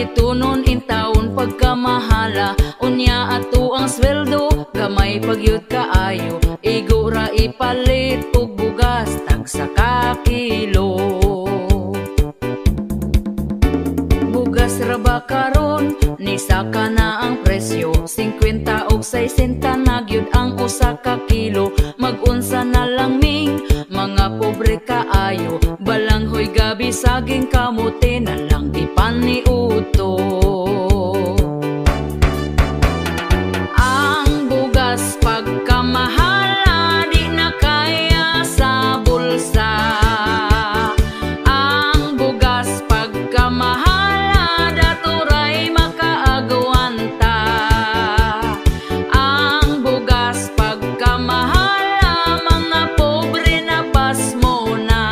palitunon in taon pagkamahala. Unya ato ang sweldo, gamay pagyud kaayo. Igura ipalit og bugas, tagsa ka kilo. Bugas raba karon, ni saka na ang presyo. 50 og 60 na gyud ang usa ka kilo. Mag-unsa na lang ming mga pobre kaayo. Balanghoy gabi saging kamote na lang di paniuto. Ang bugas pagkamahala di na kaya sa bulsa. Ang bugas pagkamahala daturay makaagwanta. Ang bugas pagkamahala mga pobre na pasmo na.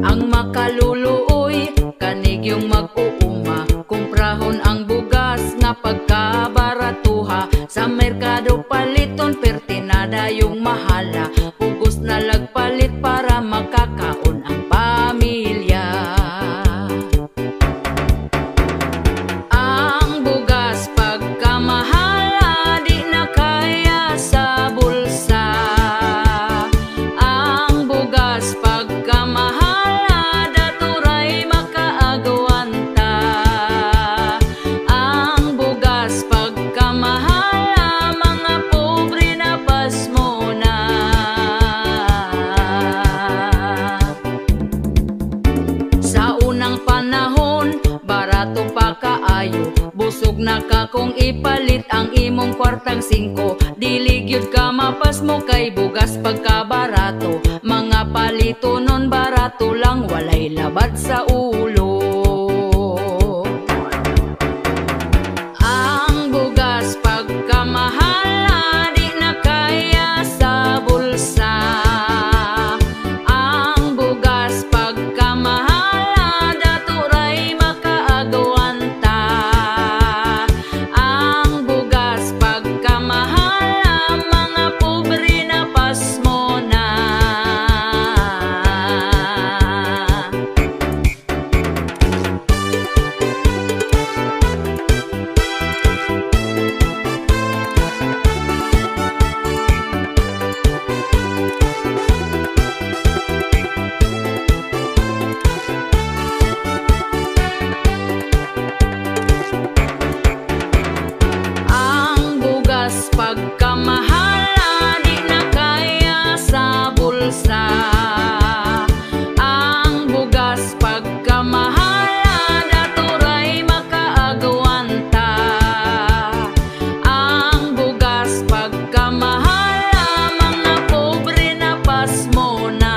Ang makaluluoy kanig yung mag-uuma, kumprahon ang bugas nga pagkabaratuha. Sa merkado paliton pertinada yung mahala. Pugos na lagpalit para makakaon ang pamilya. Ang bugas pagkamahala di na kaya sa bulsa. Ang bugas pagkamahala daturay makaagwanta. Ang bugas pagkamahala mga pobre na pasmo na. Sa unang panahon barato pa kaayo. Busog na ka kung ipalit ang imong kwartang 5. Dili gyud ka mapasmo kay bugas pagkabarato. Mga palito nun barato lang, walay labad sa ulo. Ang bugas pagkamahala di na kaya sa bulsa. Ang bugas pagkamahala daturay makaagwanta. Ang bugas pagkamahala mga pobre na pasmo na. Ang bugas pagkamahala di na kaya sa bulsa. Ang bugas pagkamahala daturay makaagwanta. Ang bugas pagkamahala mga pobre na pasmo na.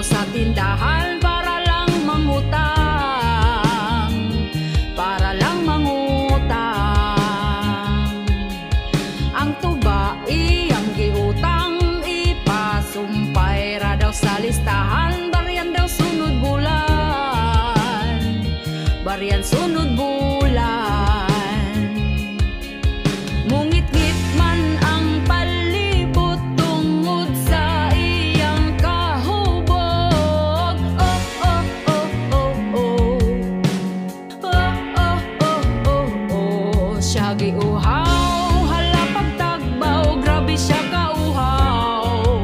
Sa tindahan para lang mangutang, para lang mangutang. Ang tuba iyang giutang, ipasumpay ra daw sa listahan. Baryan daw sunod bulan, baryan sunod bulan. Mungit-ngit man ang palibot tungod sa iyang kahubog. Oh, oh, oh, oh, oh. Oh, oh, oh, oh, oh. Siya giuhaw, hala pagtagbaw, grabe siya kauhaw.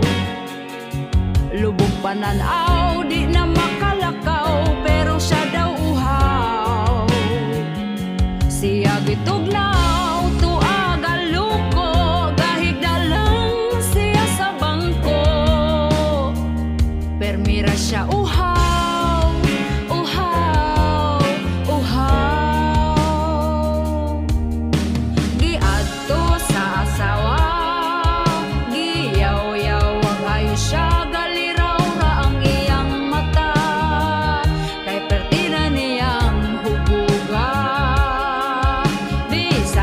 Lubog pananaw, di na makalakaw, pero siya daw uhaw. Siya gitugnaw, tuag aluko, gahigdalang siya sa bangko. Permira siya uhaw, uhaw, uhaw. Giadto sa asawa, giyaw-yaw ang ayo siya, galiraw ra ang iyang mata. Kay pertina niyang hubuga, bisa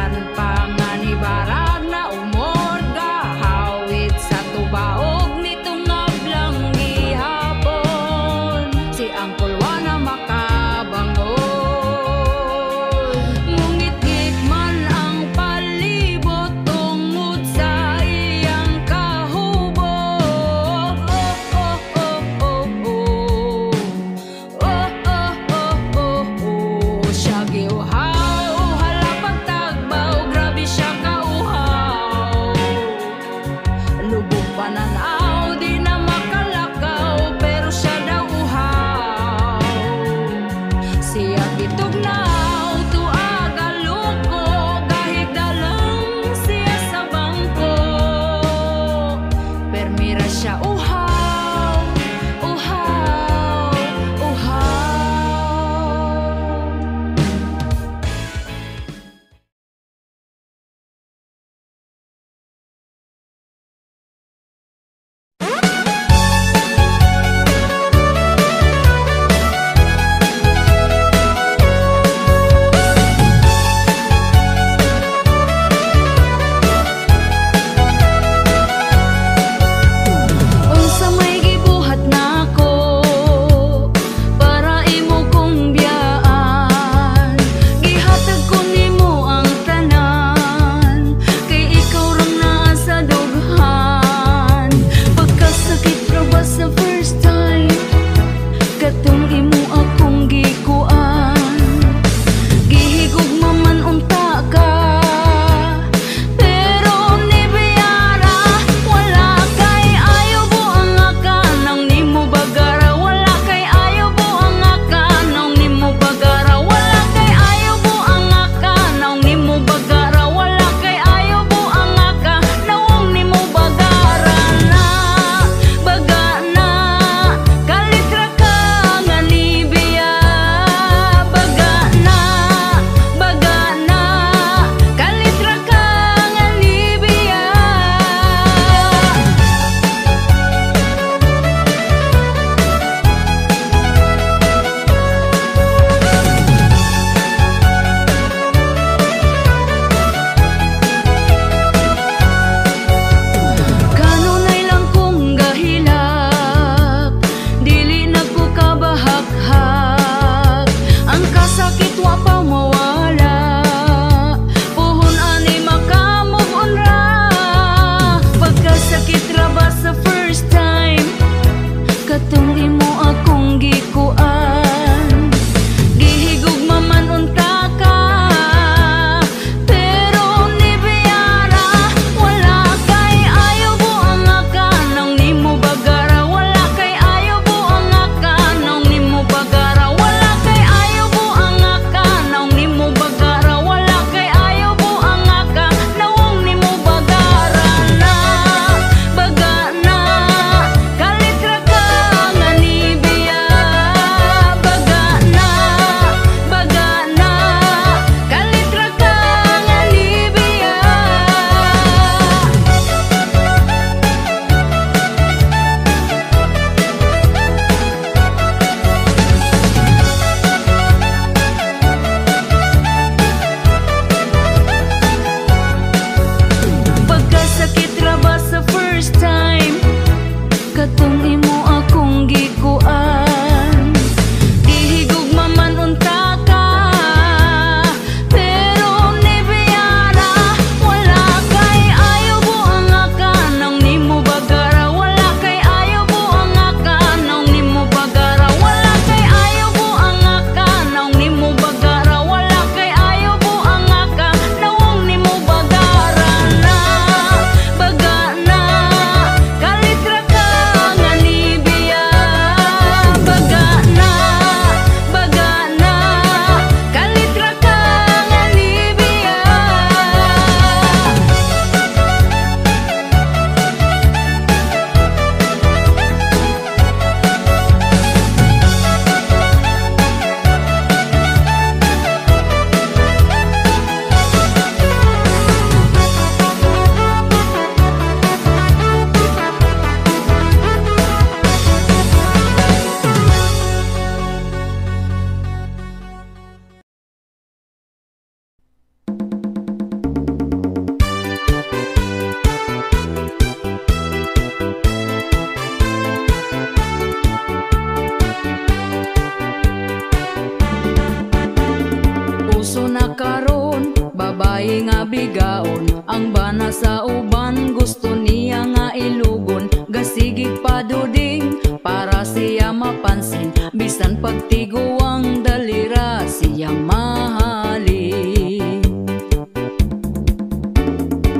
babae nga bigaon, ang bana sa uban gusto niya nga ilugon. Gasigig paduding para siya mapansin, bisan pagtiguang dalira siya mahalin.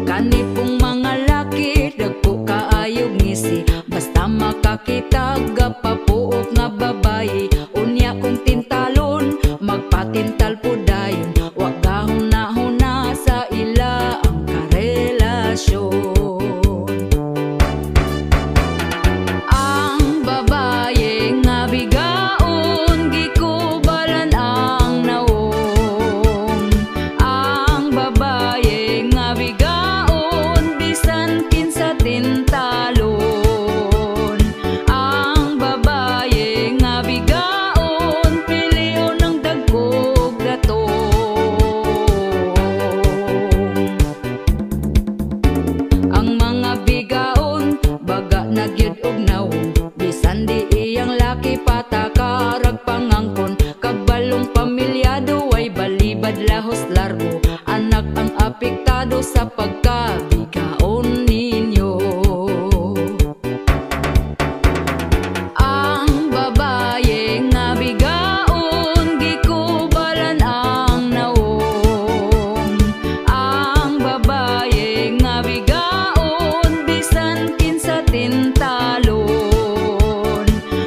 Kanipong mga laki dagko kaayog ngisi, basta makakita gapapuok nga babae. Unya kong tintalon magpatintal po dayon, wag gahuna-huna sa ila ang karelasyon. Ang babae nga bigaon gikubalan ang naong. Ang babae nga bigaon bisan kinsa tintalon. Ang babae nga bigaon pilion ng dagkog datong. Ang mga bigaon baga na gyud og nawong, bisan di iyang laki patakarag pangangkon. Kagbalong pamilyado ay balibad lahos largo, anak ang apektado sa pagkabigaon ninyo. Ang babae nga bigaon gikubalan ang naong. Ang babae nga bigaon bisan kinsa tintalon.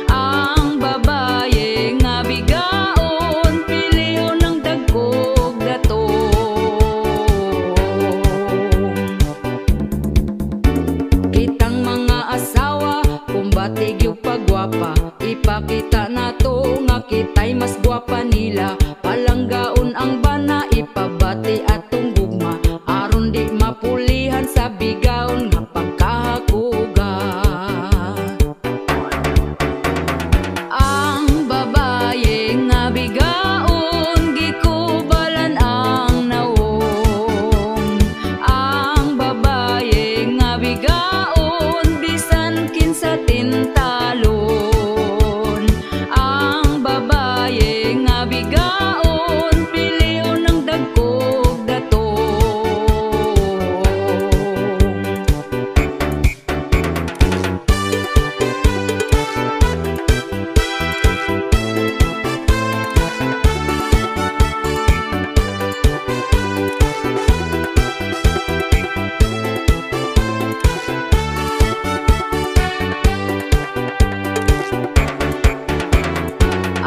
Ang babae nga bigaon pilion ng dagkog datong. Kitang mga asawa kumbatig yung pagwapa, ipakita nato nga kita'y mas gwapa nila. Palanggaon ang bana ipabati atong gugma, aron di mapulihan sa bigaon nga pagkahakuga. Ang babae nga bigaon gikubalan ang naong. Ang babae nga bigaon bisan kinsa tintalon. Ang babae nga bigaon pilion ng dagkog datong.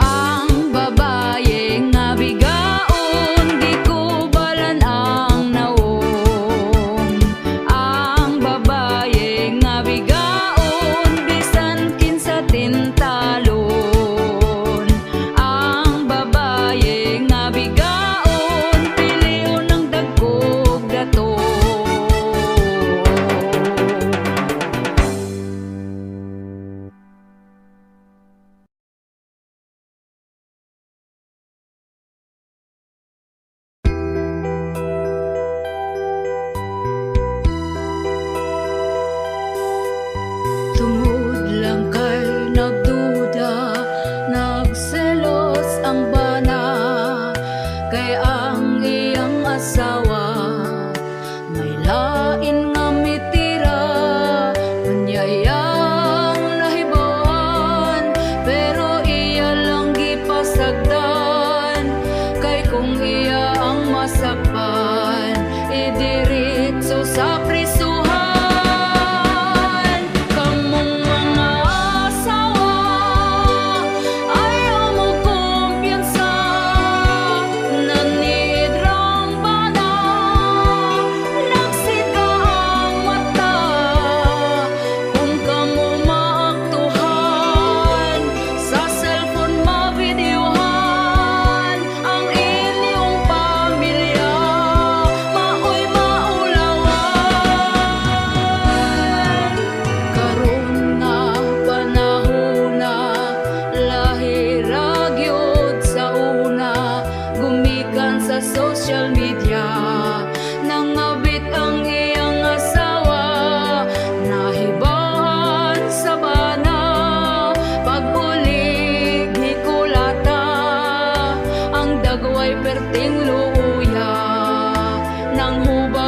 Ang babae nga bigaon gikubalan ang naong. Ang babae nga bigaon bisan kinsa tintalon. Ang babae nga bigaon pilion ng dagkog datong. Tungod lang kay nagduda, nagselos ang bana, kay ang iyang asawa may lain nga mitira. Unyayang nahibawan pero iya lang gipasagdan, kay kung iya ang masakpan idiritso sa prisuhan. Kamong mga asawa ayaw mo kumpiyansa, nanid rang bana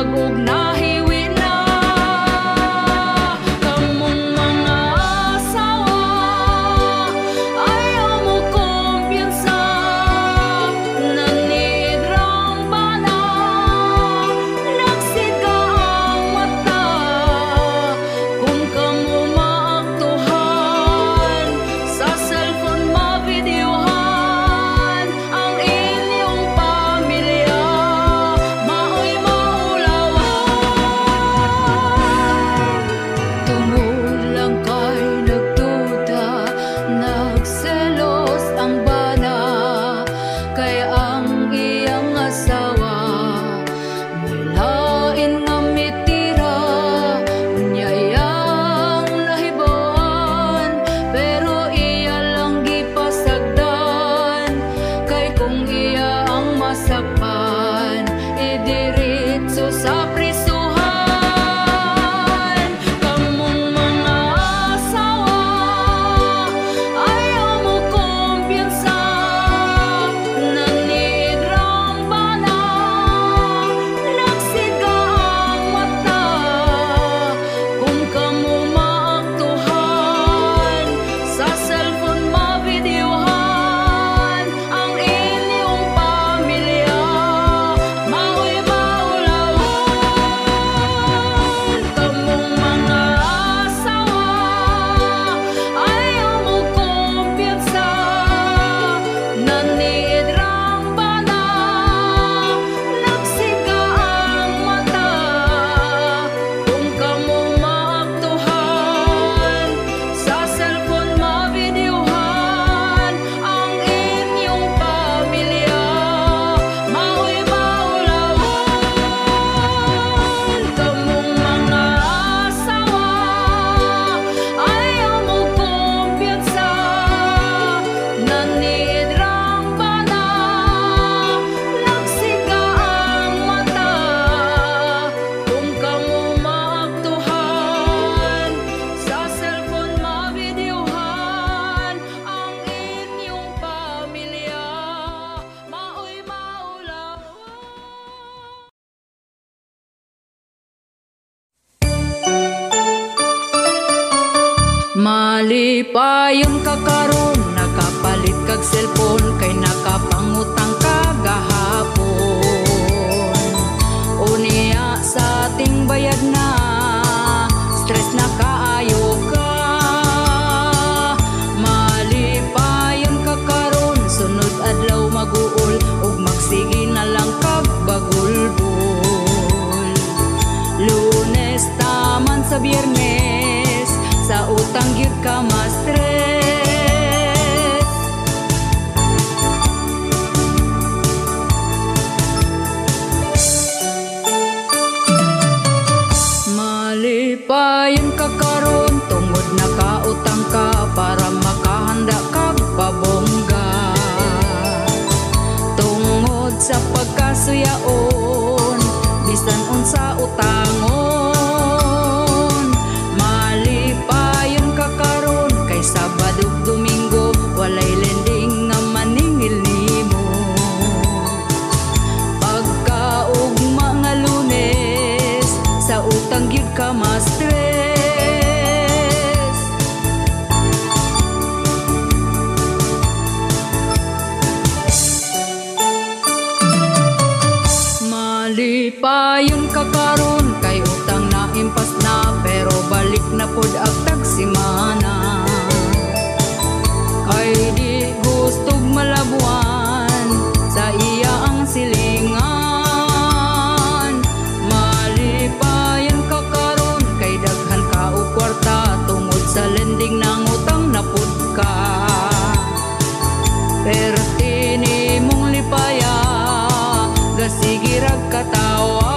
bulag ug nahiwi na. Kamong mga asawa, ayaw mo kumpiyansa. Nanidrang bana, nagsika ang mata. Kung kamo maaktuhan, sa cellphone mabideohan ang inyong pamilya. Maoy maulawan. Tungod lang kay nagduda, nagselos ang bana. Kay ang iyang asawa may lain nga mitira. Unya iyang nahibawan, pero iya lang gipasagdan. Kay kung iya ang masakpan, idiritso sa prisuhan. Kamong mga asawa, ayaw mo kumpiyansa. Nanidrang bana, nagsiga ang mata. Kung kamo maaktuhan, sa cellphone mabideohan ang inyong pamilya. Maoy maulawan. Kamong mga asawa, ayaw mo kumpiyansa. Nanidrang bana, nagsiga ang mata. Kung kamo maaktuhan, sa cellphone mabideohan ang inyong pamilya. Maoy maulawan. Kamong mga asawa, ayaw mo kumpiyansa. Nanidrang bana, nagsiga ang mata. Kung kamo maaktuhan, sa cellphone mabideohan ang inyong pamilya. Maoy maulawan. Malipayon ka karon, nakapalit kag cellphone. Kay nakapangutang ka gahapon. Unya sa ating bayad na, stress na kaayo ka. Malipayon ka karon, sunod adlaw maguol. Ug magsige na lang kag bagulbol. Lunes taman sa Biyernes, sa utang gyud ka ma-stress. Malipayon ka karon, tungod nakautang ka para makahanda kag pabongga. Tungod sa pagkasuyaon, bisan unsa utangon. Malipayon ka karon, kay Sabado ug Domingo walay lending nga maningil nimo. Pagkaugma nga Lunes, sa utang gyud ka ma-stress. Malipayon ka karon, kay utang na impas na. Pero balik na pod agtag simana. Kay di gustog malabuan, sa iya ang silingan. Malipayon ka karon, kay daghan ka og kwarta. Tungod sa lending nang utang na pod ka. Perti nimong lipaya, gasige rag katawa.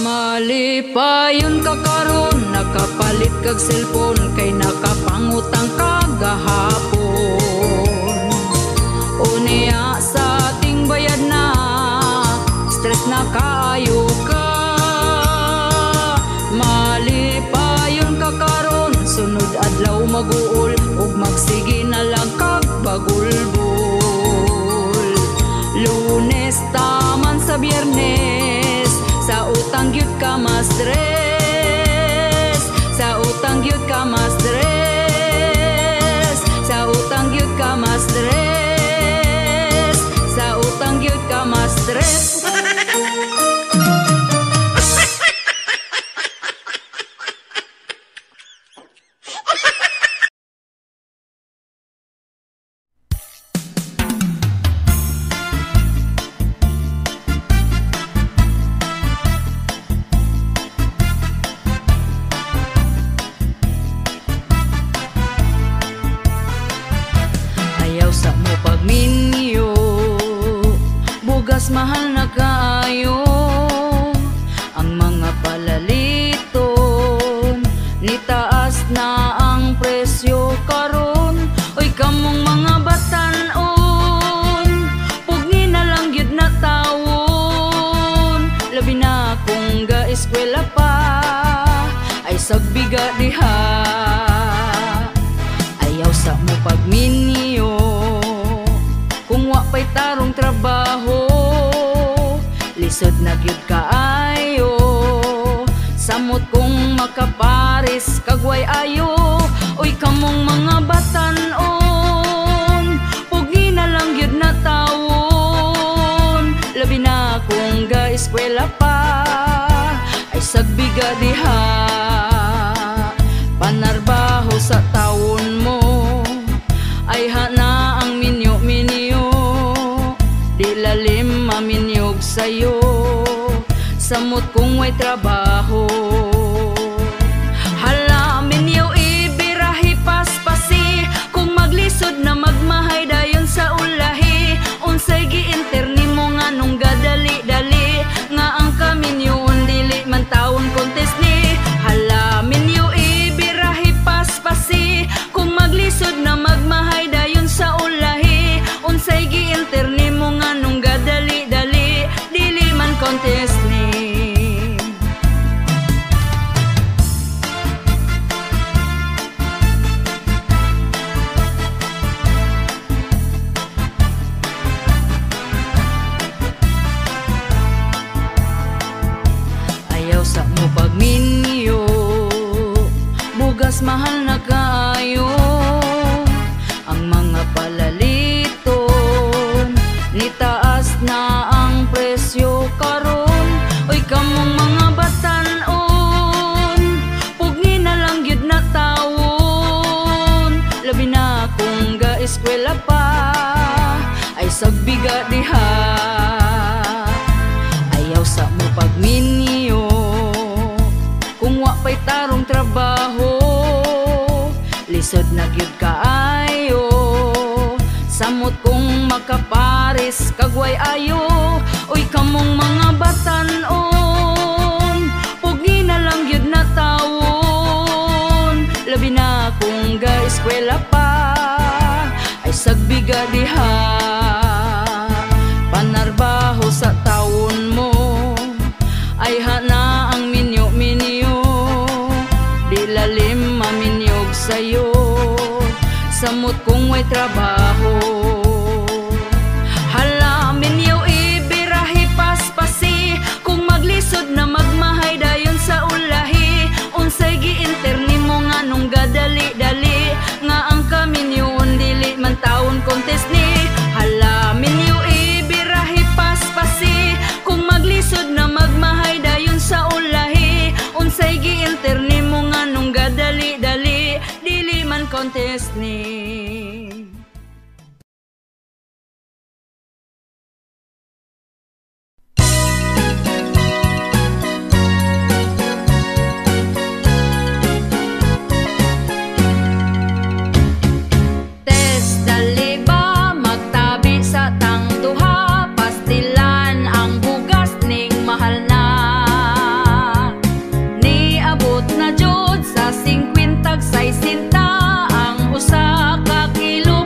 Malipayon ka karon, nakapalit kag cellphone. Kay nakapangutang ka gahapon. Unya sa ating bayad na, stress na kaayo ka. Malipayon ka karon, sunod adlaw maguol ug magsige na lang kag bagulbol. Lunes taman sa Biyernes, sa utang gyud ka ma-stress, sa utang gyud ka ma-stress, sa utang gyud ka ma-stress, sa utang gyud ka ma-stress. Sa mo pagminyo, bugas mahal na kaayo. Ang mga palaliton, nitaas na ang presyo karon. Oy kamong mga batan-on, pugni na lang gyud na tawon. Labi na kung ga-eskwela pa, ay sagbiga diha. Ayaw sa mo pagminyo, kung wa pa'y tarong trabaho, lisod na gyud kaayo. Samot kung makaparis kagway ayo. Oy kamong mga batan-on, pugi na lang gyud na tawon. Labi na kung ga-eskwela pa, ay sagbiga diha. Panarbaho sa tawon mo, ay hana ang minyo-minyo. Di lalim maminyog sa'yo, samot kung may trabaho. Hala minyo ibirahi paspasi, kung maglisod na magmahay dayon sa ulahi. Unsay giinterni mo nga nung gadali-dali, nga ang kaminyoon dili man taon contest ni. Hala minyo ibirahi paspasi, kung maglisod na magmahay dayon sa ulahi. Unsay giinterni mo nga nung gadali-dali, dili man contest ni. Ayaw sa mo pagminyo, bugas mahal na kaayo. Ang mga palaliton, nitaas na ang presyo karon. Oy kamong mga batan-on, pugni na lang gyud na tawon. Labi na kung ga-eskwela pa, ay sagbiga diha. Ayaw sa mo pagminyo, kung wa pa'y tarong trabaho, lisod na gyud kaayo. Samot kung makaparis kagway ayo. Oy kamong mga batan-on, pugi na lang gyud na tawon. Labi na kung ga-eskwela pa, ay sagbiga diha. Panarbaho sa tawon mo, ay hana ang minyo-minyo. Di lalim maminyog sa'yo, samot kung may trabaho. Hala minyo ibirahi paspasi, kung maglisod na magmahay dayon sa ulahi. Unsay giinterni mo nga nung gadali-dali, nga ang kaminyoon dili man taon contest ni. Hala minyo ibirahi paspasi, kung maglisod na magmahay dayon sa ulahi. Unsay giinterni mo nga nung gadali-dali, dili man contest ni. Sa 50 ang usa ka kilo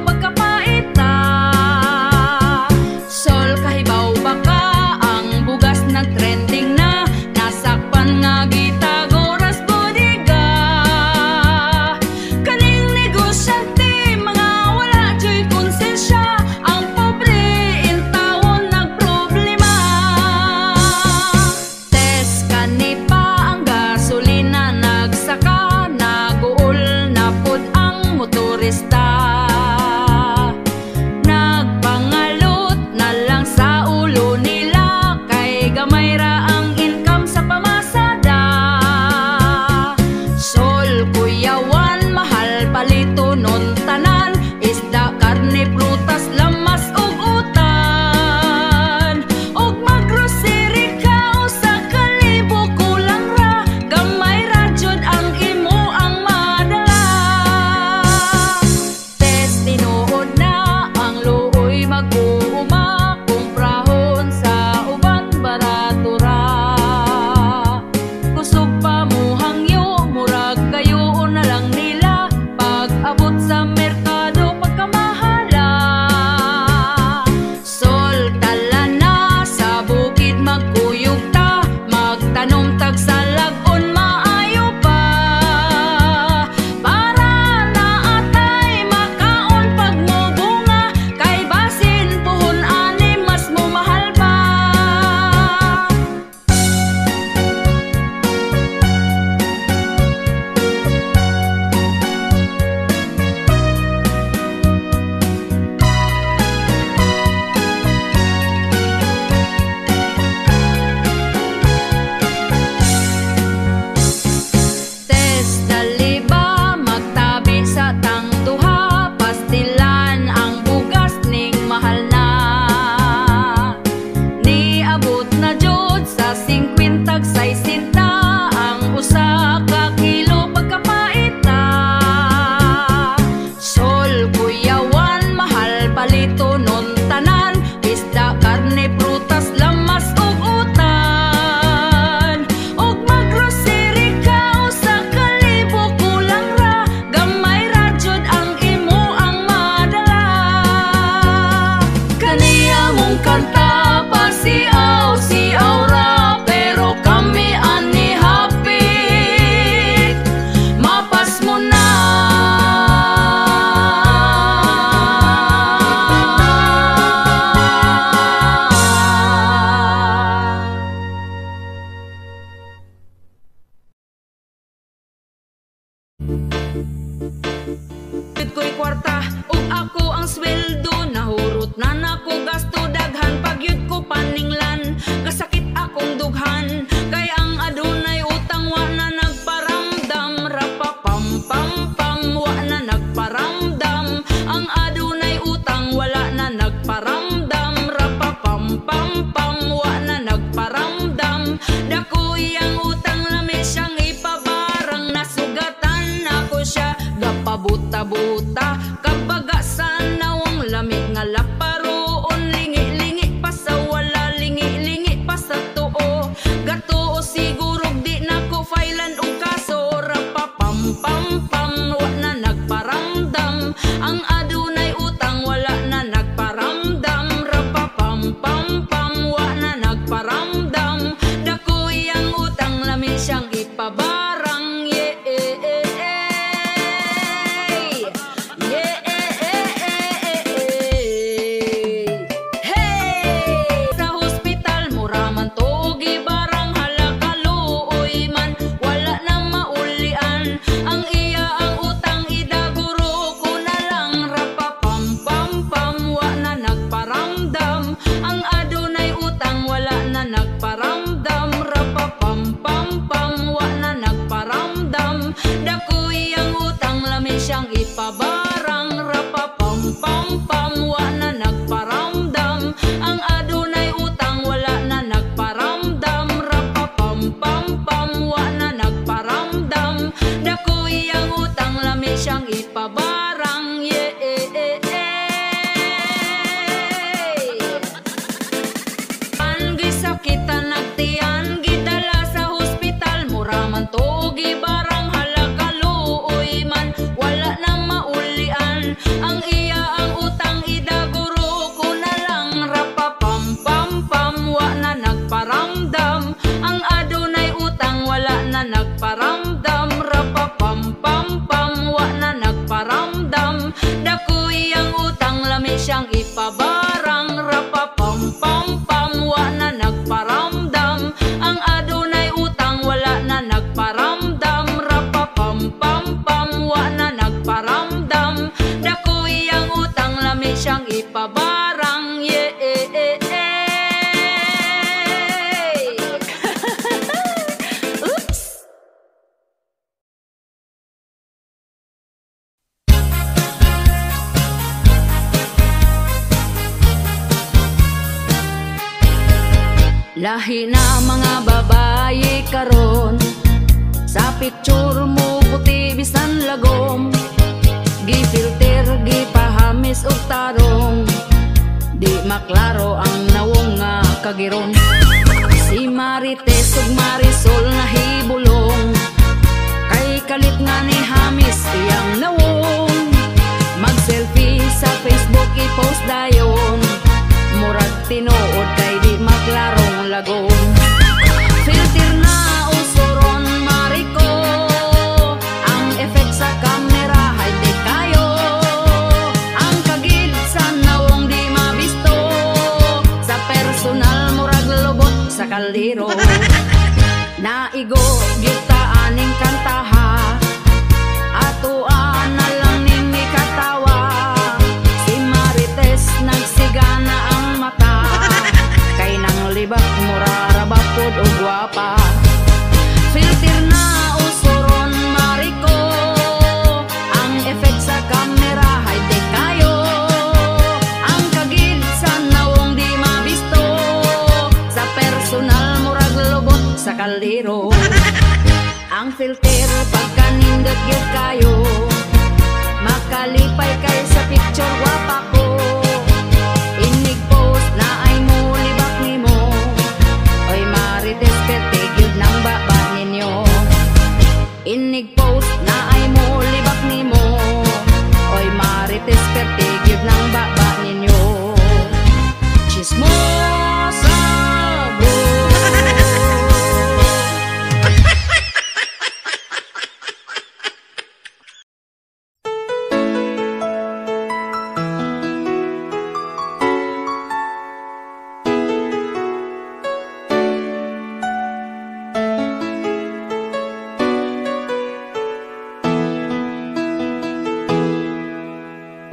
ko'y kwarta ug ako ang sweldo, nahurot na nako gasto daghan, pagyud ko paninglan, kasakit akong dughan, kay ang adunay utang wa na nagparamdam, rapapam pam pam wa na nagparamdam, ang adunay utang wala na nagparamdam, rapapam pam pam wa na nagparamdam, dakoy ang utang lami siyang ipabarang, nasugatan ako siya gapabuta-buta, kabaga sa nawang lami nga laparoon, lingi-lingi pa sa wala, lingi-lingi pa sa tuo, gatuo siguro di nako failan og kaso, rapapam pam pam wa na nagparamdam, ang adunay utang wala na nagparamdam, rapapam pam pam wa na nagparamdam, dakoy ang utang lami siyang ipabarang, nagparamdam, rapapam pam pam wa na nagparamdam, dakoy ang utang lami siyang ipabarang, rapapam pam pam wa na nagparamdam, ang adunay utang wala na nagparamdam, rapapam pam pam wa na nagparamdam, dakoy ang utang lami siyang ipabarang, kita nagtian, gidala sa hospital, muraman to gibarang halakaluoy man, wala na maulian, ang iya ang utang idaguro ko na lang, rapapam pam pam wa na nagparamdam, ang adunay utang wala na nagparamdam, rapapam pam pam wa na nagparamdam, dakoy ang utang lami siyang ipabarang, rapapam pam pam wa na nagparamdam, ang adunay utang wala na nagparamdam, rapapam pam pam wa na nagparamdam, dakoy ang utang lami siyang ipabarang, Oops! Lahi na mga babaye karon, sa picture mo puti bisan lagom, gifilter gipahamis og tarong, di maklaro ang nawong nga kagiron, si Marites ug Marisol nga hibulong, kay kalit nga ni hamis iyang nawong, mag-selfie sa Facebook i-post dayon, murag tinuod kay di maklarong lagon, filter na usuron mariko, ang effect sa camera high-tech kayo, ang kagid sa nawong di mabisto, sa personal murag lubot sa kaldero, naigo gyud ta aning kantaha, ato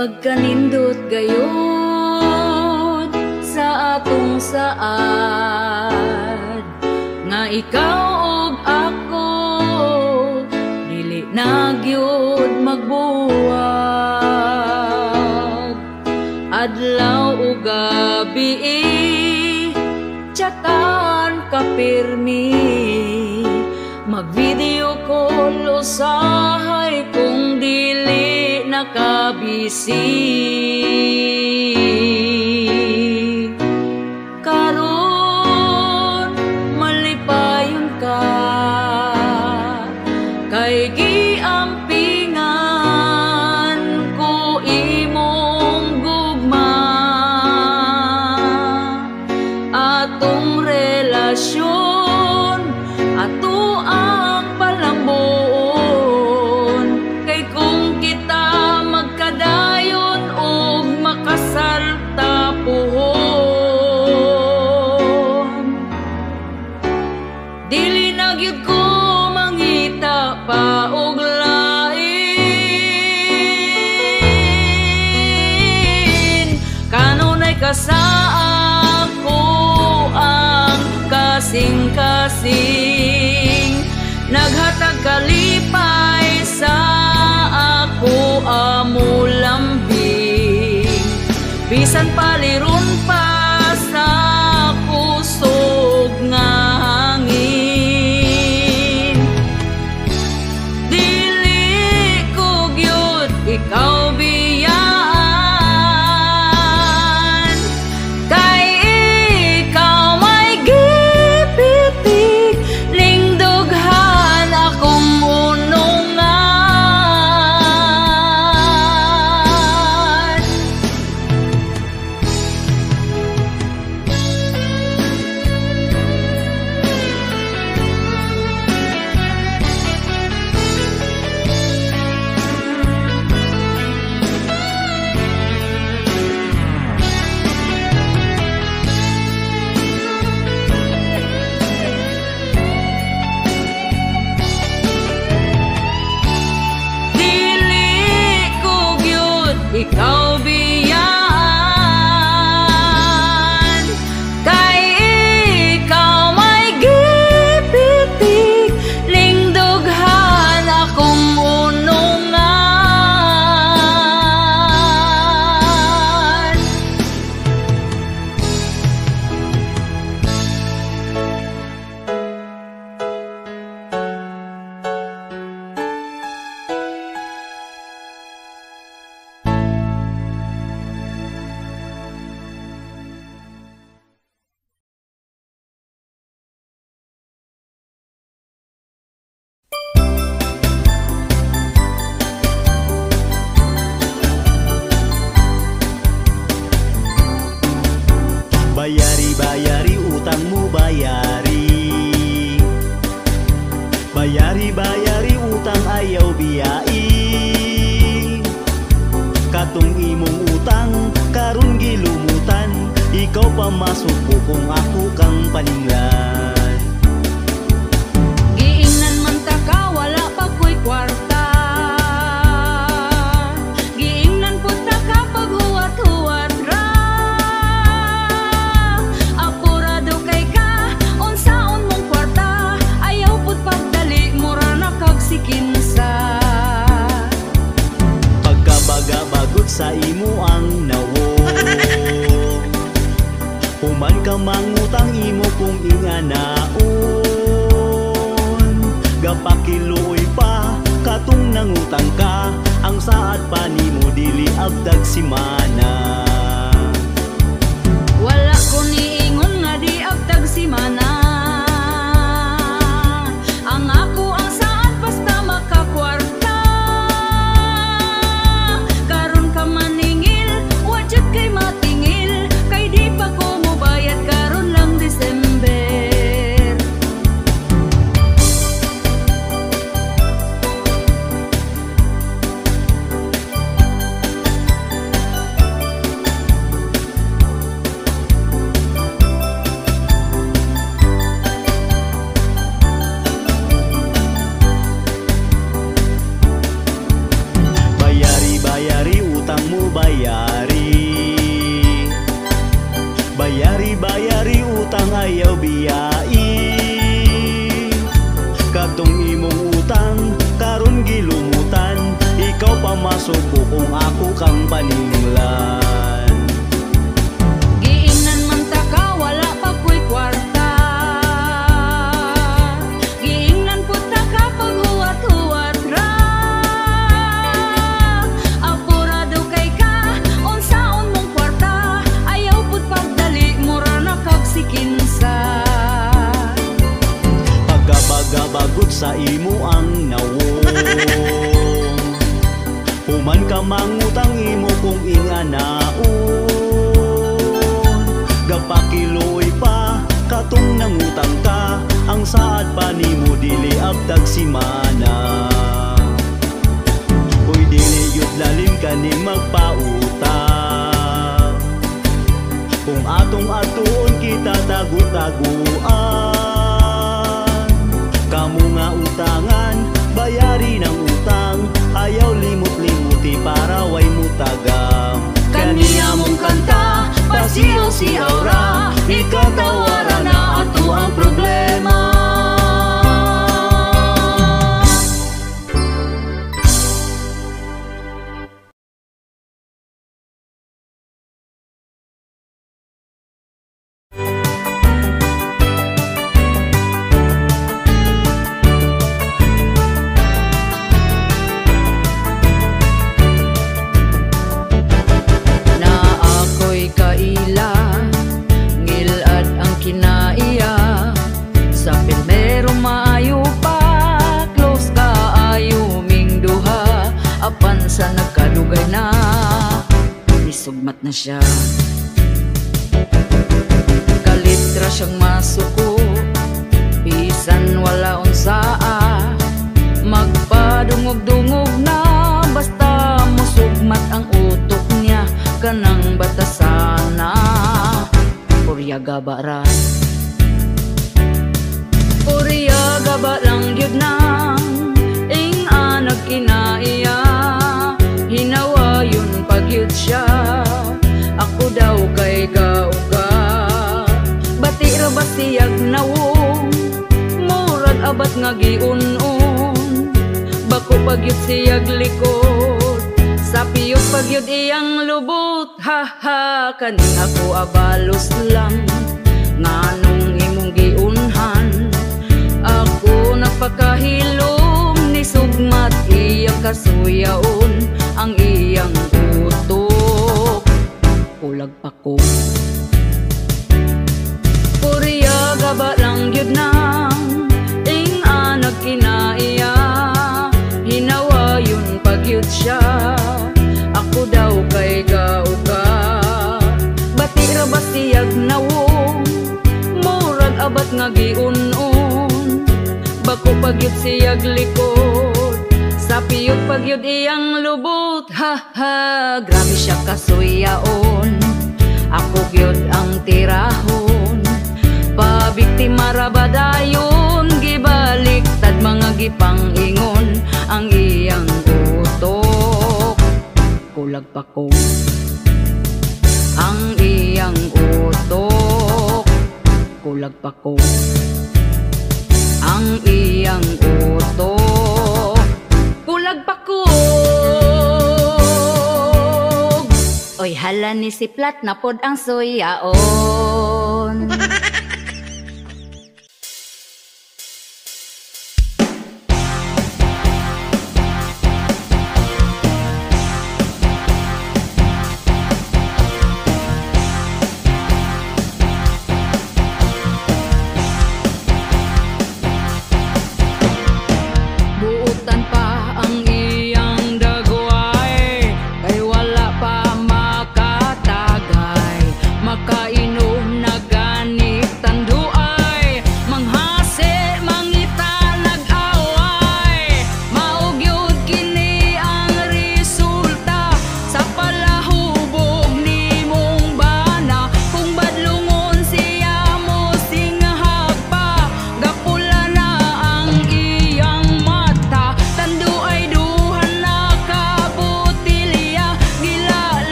pagkanindot gayud sa atong saad, nga ikaw ug ako dili na gyud magbuwag. Adlaw ug gabi chatan ka pirmi, mag-video call usahay kung dili nakabisi. Karon malipayon ka kay giampingan ko imong gugma. Atong relasyon ato ang palambon, kay kung kita magkadayon og makasal tapuhon, dili na gyud ko mangita pa og lain. Kanunay ka sa ako ang kasing-kasing, naghatag kalipay sa ako amo lambing, bisan paliron pa sa kusog nga hangin. Dili ko gyud ikaw biyaan, kay ikaw may gipitik lingdughan akong unungan. Dili ko gyud ikaw biyaan, kay ikaw may gipitik lingdughan akong unungan. Bayari utangmu bayari, bayari utang ayaw biyai. Katong imong utang karon gilumutan, ikaw pamasok ko kung ako kang paninglan. Giingnan man ta ka wala pa ko'y kwarta, giingnan pud ta ka paghuwat-huwat ra. Apurado kay ka unsaon mong kwarta, ayaw pud pagdali mura na kag sikinsa. Pagkabaga-bagot sa imo ang nawo, human ka mangutang imo kung inganaon. Gapakiluoy pa katong nangutang ka, ang saad pa nimo dili abdag simana. Wala ko niingon nga di abdag simana, ang ako ang saan basta makakwarta. Karon ka maningil, wajud kay matingil, kay di pa ko mobayad karon lang December. bayari. Bayari utang ayaw biyai. Katong imong utang karon gilumutan, ikaw pa masuko kung ako kang paninglan. Giingnan man ta ka wala pa ko'y kwarta, giingnan pud ta ka pag huwat-huwat ra. Apurado kay ka unsaon mong kwarta, ayaw pud pagdali mura na kag sikinsa. Pagkabaga-bagot sa imo ang nawong, human ka mangutang imo kung inganaon. Gapakiloy pa katong nangutang ka, ang saad pa nimo dili abtag simana. Uy dili yun lalim ka ni magpautang, kung atong atuon kita tagu-taguan. Kamu nga utangan, bayari ng utang, ayaw limot-limuti para way mutagam. Kaniya mong kanta, pasiyaw-siyaw ra, ikatawaran na ato ang problema. Sa nagkalugay na isugmat na siya, kalitra siyang masuko, bisan wala unsaa, magpadungog-dungog na basta musugmat ang utok niya, kanang batasana puryaga ba ra, puryaga ba lang yun nang ing-anag kinaiya. Hinawa yun pagyud siya, ako daw kay gauga. Bati ra ba siyag nawong, murag abat nga giun-un. Bako pagyud siyag likod, sa piyot pagyud iyang lubot. Ha ha, kaning ako abalos lang, nganong imong giunhan. Ako napakahilom ni sugmat iyang kasuyaon, ang iyang utok kulag pa ko. Puryaga ba lang yun nang ing-anag kinaiya, hinawa yun pagyud siya, ako daw kay gauga. Bati ra ba siyag nawong, murag abat nga giun-un. Bako pagyud siyag likod, sa piyot pagyud iyang lubot. Ha ha, grabe siya kasuyaon, ako gyud ang tirahon. Pabiktima ra ba dayon, gibaliktad mga gipang-ingon, ang iyang utok kulag pa ko. Ang iyang utok kulag pa ko, ang iyang utok kulag pa ko. Oy hala ni si Plat na pod ang suyaon. Makainom na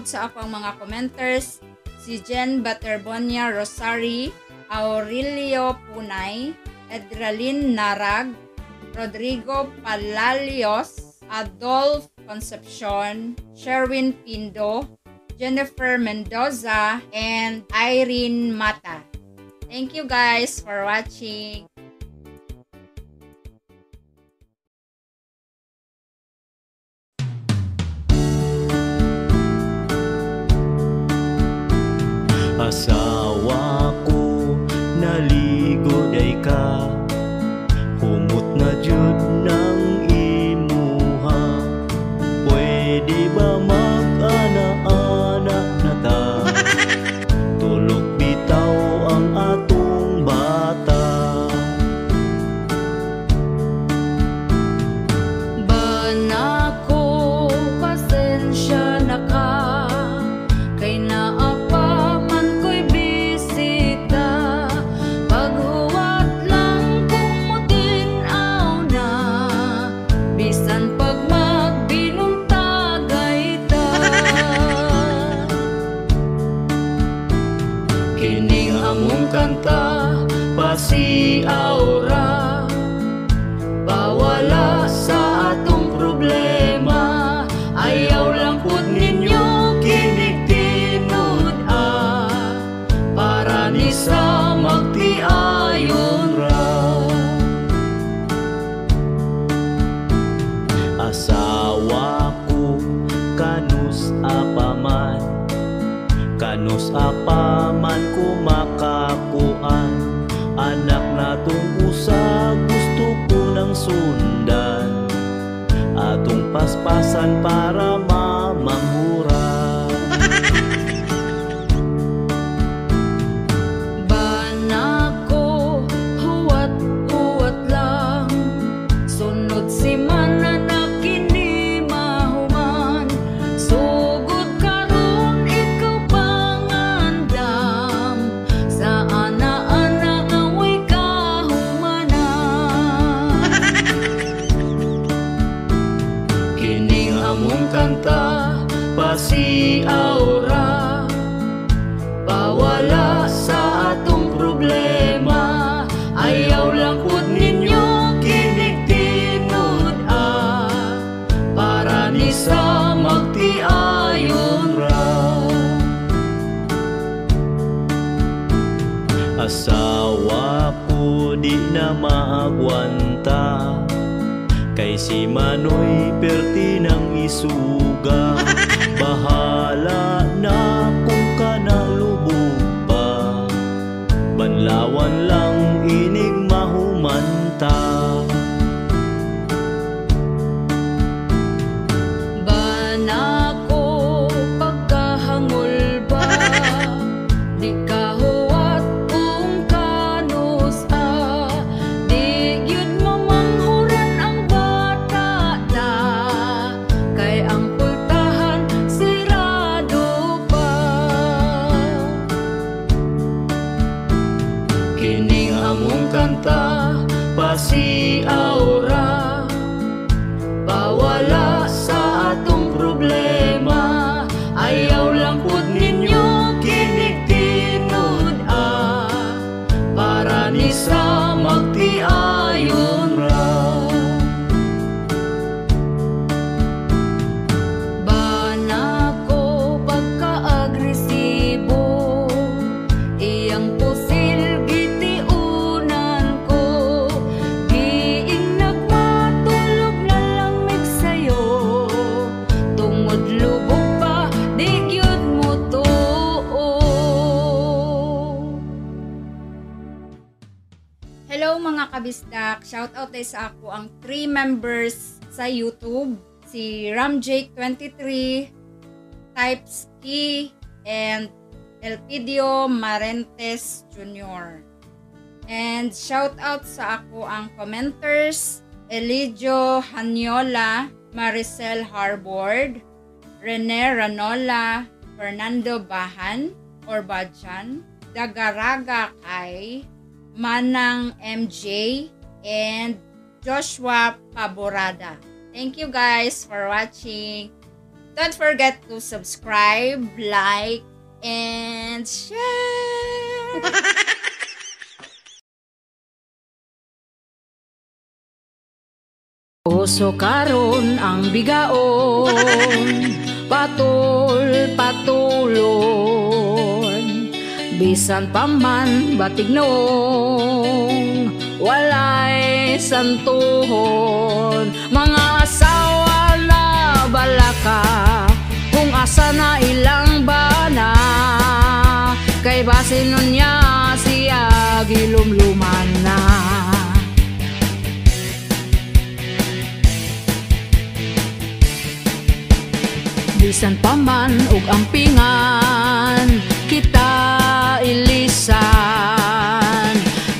pod sa ako ang mga commenters. Si Jen Baterbonia Rosari, Aurelio Punay, Edralin Narag, Rodrigo Palalios, Adolf Concepcion, Sherwin Pindo, Jennifer Mendoza, and Irene Mata. Thank you guys for watching. Asawa ko naligo day ka, humot na jud ng imuha. Pwede ba mag-ana-anak na ta? Tulog bitaw ang atong bata. Banako, pasensya na ka, kay naapa man ko'y bisita. Paghuwat lang kung mutinaw na, bisan pag magbinuntagay ta. Kining among kanta, pasiaura, bawala sa atong problema. Ayaw lang pud ninyo kinig-tinud para ni sa magtiayon ra. Asawa ko kanus apaman, kanus apaman ko makakuan. Anak natong usa gusto ko nang sundan, atong paspasan para mamanghura. Banako, huwat-huwat lang, sunod si mana na kini mahuman. Sugod karon ikaw pangandam, sa ana-ana nga way kahumanan. Kining among kanta, pasiaura, bawala sa atong problema. Ayaw lang pud ninyo kinig-tinud para ni sa magtiayon ra. Asawa ko di na maagwanta, kay si Manoy perti ng isuga. Bahala na kung kanalubog pa, banlawan lang inig mahumanta. Banako, pagkahangol ba, di ka huwat kung kanus di gyud mamanghuran ang bata da, kay ang pultahan sirado pa. Kining among kanta, pasiaura, bawala sa atong problema. Ayaw lang pud ninyo kinig-tinud para ni sa magtiayon ra. Banako, pagka-agresibo, iyang pusil gitiunan ko. Giing nagmatulog na lamig sa'yo, tungod lubog pa, di gyud mo tuo. Hello mga kabisdak! Shoutout tayo sa ako ang 3 members sa YouTube. Si Ramjake23, Typeski, and Elpidio Marentes Jr. And shoutout sa ako ang commenters, Elidio Hanyola, Maricel Harbord, Rene Ranola, Fernando Bahan or Badjan, Dagaraga Kai, Manang MJ, and Joshua Paborada. Thank you guys for watching. Don't forget to subscribe, like, and share. Puso karon ang bigaon, patulon, bisan pa man batignon, walay santuhon. Mga asawa na balaka, kung asa na ilang bana, kay basin nun niya siya gilumluman na. Bisan pa man ug ampingan, kita ilisan.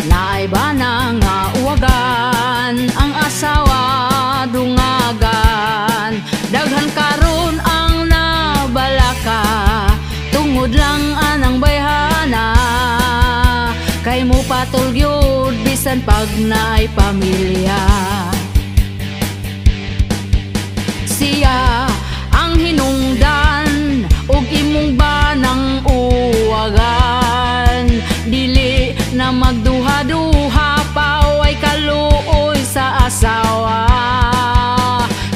Naay ba na nga uwagan, ang asawa dungagan. Daghan karon ang nabalaka, tungod lang anang bayhana. Kay mo patulgyod bisan pag naay pamilya. Siya ang hinungdan ug imong banang uwagan, dili na magduha-duha paway kaluoy sa asawa.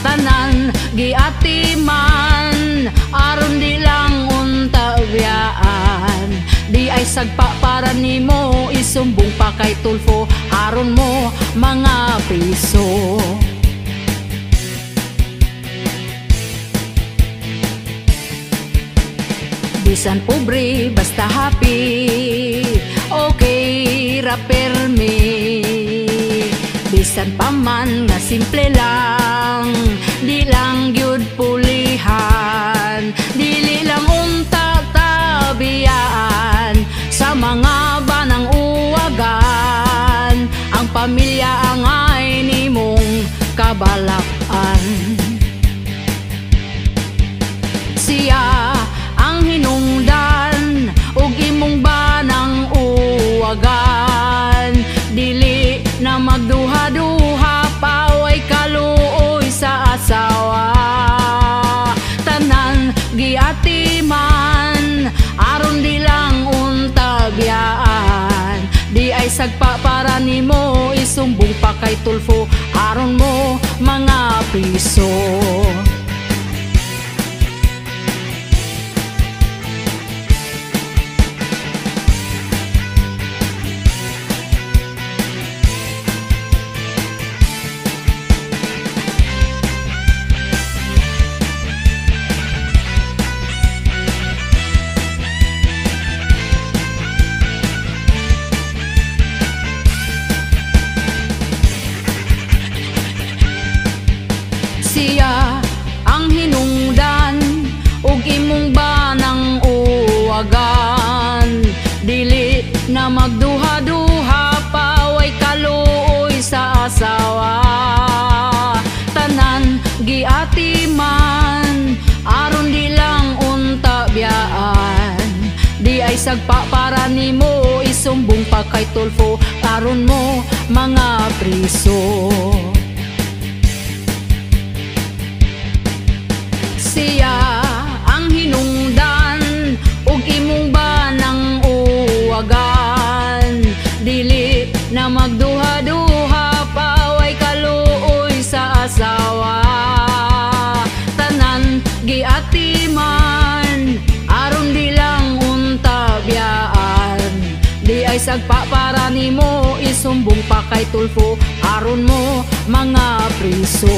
Tanan giatiman aron di lang unta biyaan, di ay sagpa para nimo isumbong pa kay Tulfo aron mo mga piso. Bisan pobre, basta happy, okay ra permi. Bisan pa man nga simple lang, di lang gyud pulihan, dili lang unta tabiyaan. Sa mga banang uwagan, ang pamilya angay nimong kabalakan. Siya ang hinungdan ug imong banang uwagan, dili na magduha-duha paway kaluoy sa asawa. Tanan giatiman aron di lang unta biyaan, di ay sagpa para nimo isumbong pa kay Tulfo aron mo mga piso. Siya ang hinungdan ug imong banang uwagan, dili na magduha-duha paway kaluoy sa asawa. Tanan giatiman aron di lang unta biyaan, di ay sagpa para nimo isumbong pa kay Tulfo aron mo mga priso. Siya ang hinungdan ug imong banang uwagan, dili na magduha-duha paway kaluoy sa asawa. Tanan giatiman aron di lang unta biyaan, di ay sagpa para nimo isumbong pa kay Tulfo aron mo mga priso.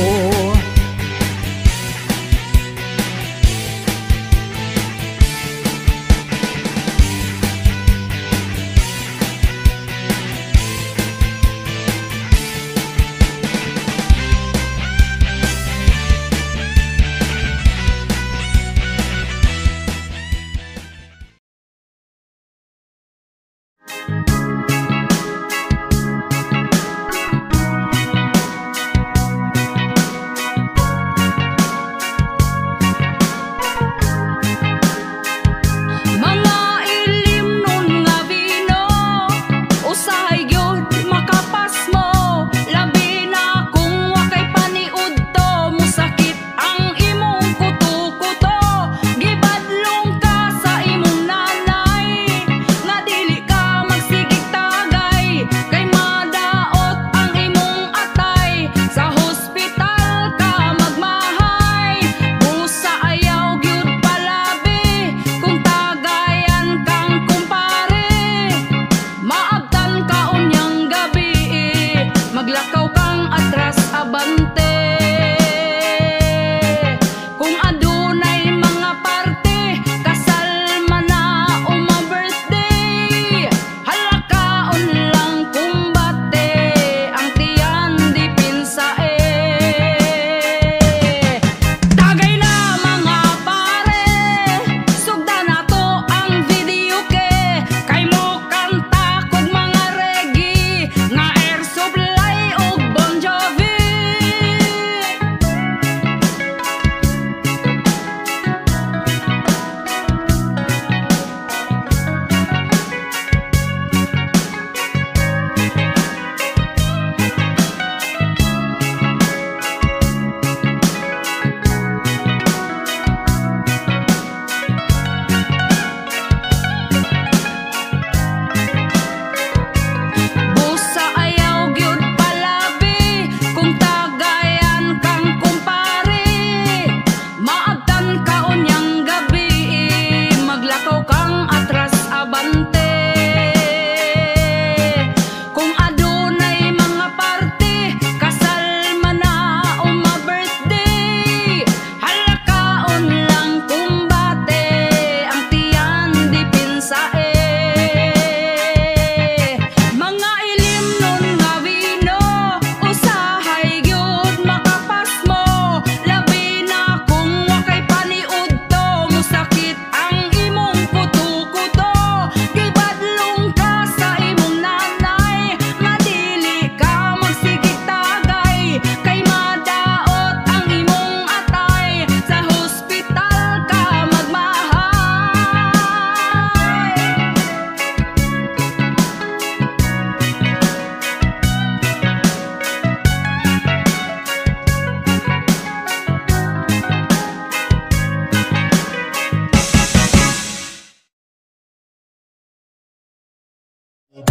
You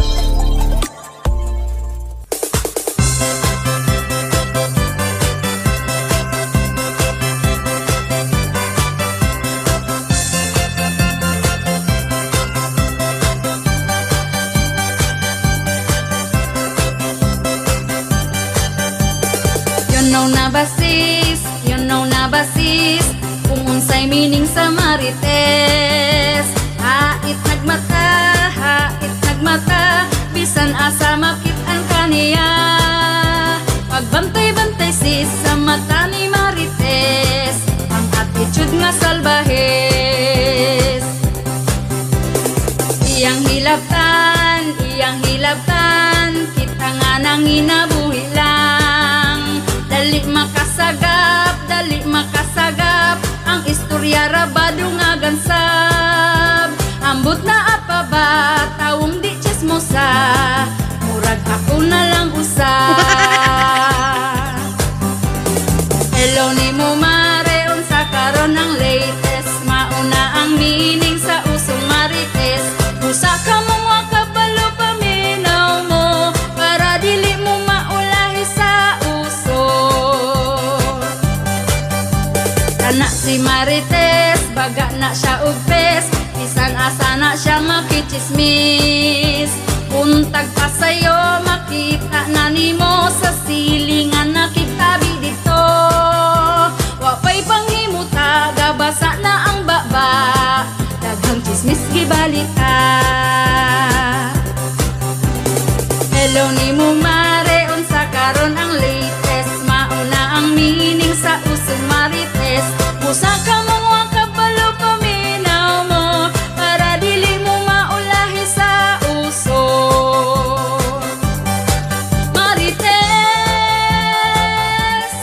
know na basis kung unsay meaning sa Marites. Hait nagmata, bisan asa makit-an kaniya. Pagbantay-bantay sis sa mata ni Marites, ang attitude nga salbahes. Iyang hilabtan, kita nga nang inabuhi lang. Dali makasagap, ang istorya rabado nga gansab. Ambot na apa ba, tawong di chismosa, murag ako na lang usa. Hello ni mo mare, unsa karon ang latest, mauna ang meaning sa usong Marites. Usa ka mo nga kabalo paminaw mo, para dili mo maulahi sa uso. Kana si Marites, baga na siya ugpes, bisan asa na siya makichismis. Untag pa sa'yo, makita na nimo sa silingan na kitabi dito. Wapay panghimuta, gabasa na ang baba, daghang chismis gibalita. Hello ni mo mare, unsa karon ang latest, mauna ang meaning sa usong Marites. Usa ka mo nga kabalo paminaw mo, para dili mo maulahi sa uso. Marites,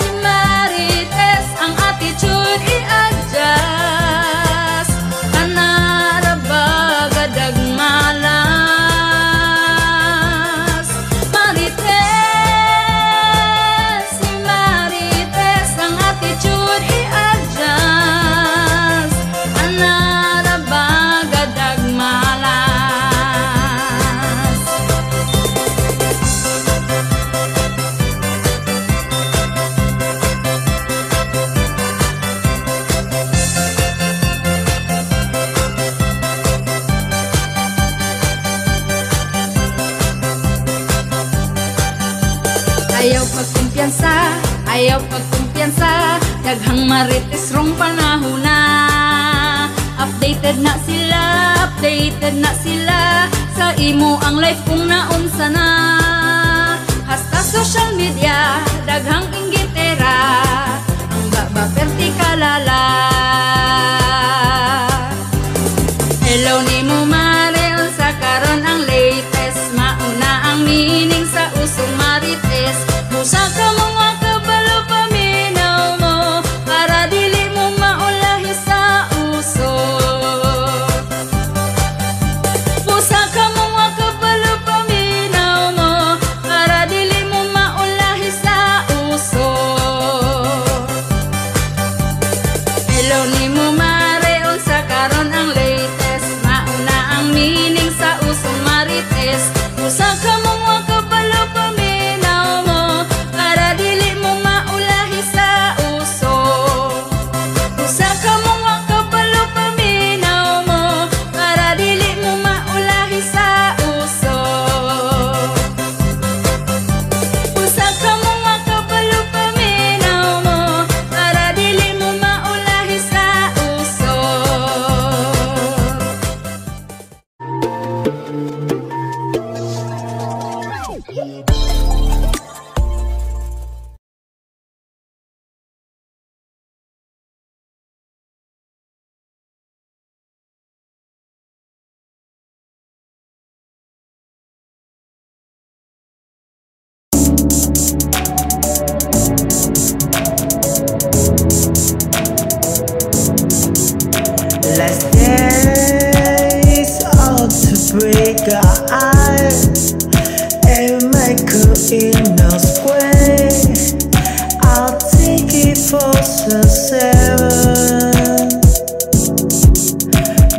si Marites, ang attitude i-adjust. Kanara ba gadag malas. Marites, si Marites, ang attitude i-adjust. Kanara ba gadag malas. Ayaw pagkumpiyansa, daghang Marites rong panahon na. Updated na sila, sa imo ang life kung naunsa na. Hasta social media, daghang inggitera, ang baba perti kalala. Hello ni mo mare, unsa karon ang latest, mauna ang meaning sa usong Marites. Usa ka mo nga kabalo paminaw mo, para dili mo maulahi sa uso. Usa ka mo nga kabalo paminaw mo, para dili mo maulahi sa uso. Hello ni mo mare, unsa karon ang latest, mauna ang meaning sa usong Marites. Usa ka mo nga kabalo paminaw mo, para dili mo maulahi sa uso. Usa ka mo nga kabalo paminaw mo, para dili mo maulahi sa uso. Usa ka mo nga kabalo paminaw mo, para dili mo maulahi sa uso. Last days of the break and make in no square. I'll take it for the 7.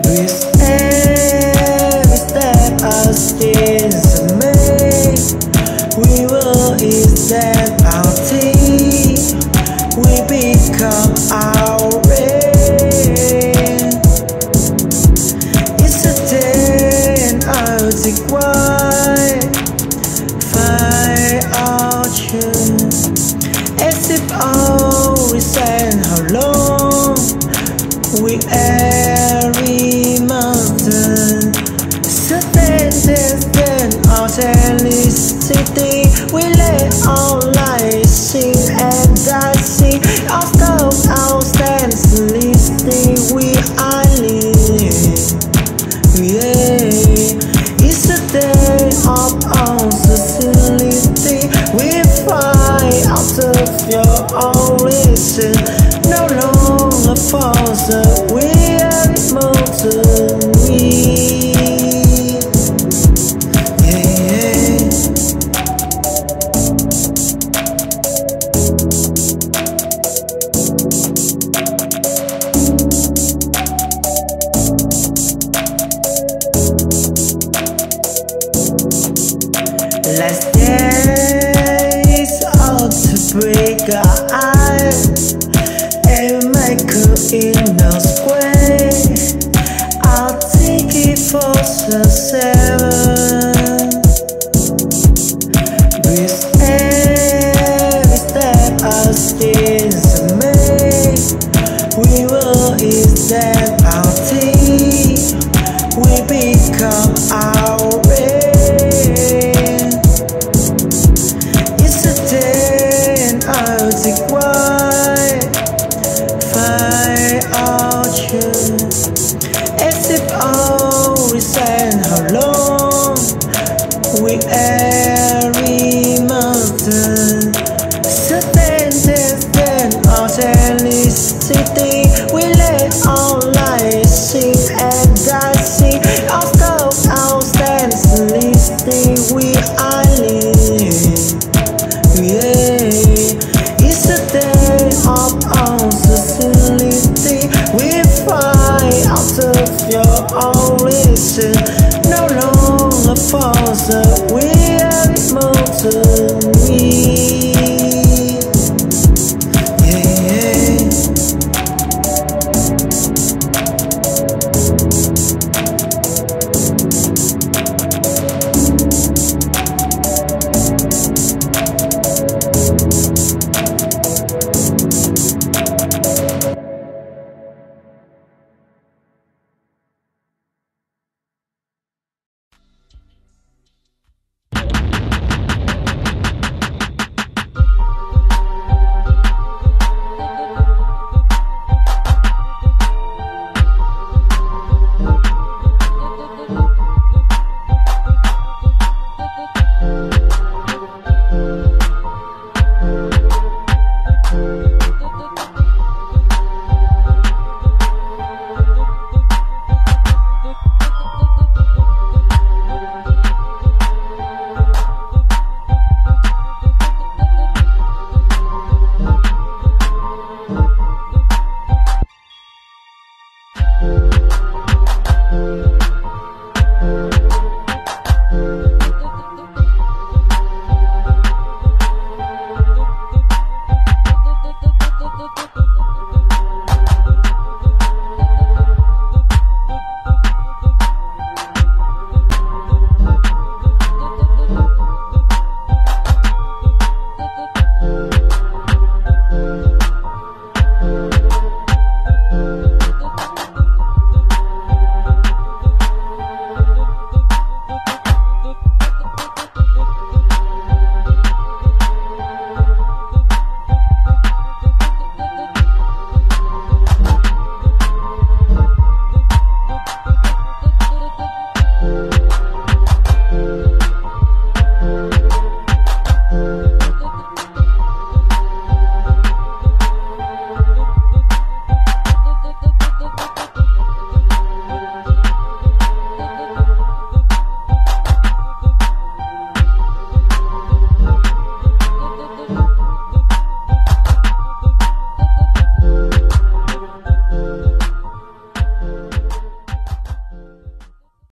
With every step I still music why fly out you as if always and how long we every mountain certain our city we lay our lives sing and dancing our scouts our stands listening we are living yeah it's a day of our society we fly out of your origin no longer false we are immortal Last days out to break our eyes and make in our square. I'll take it for the 7 with every step I still make. We will is that our team we become our way. Why fly out you as if always and how long we every mountain certain our city we lay our lives sing and dancing our scouts our stands listening we are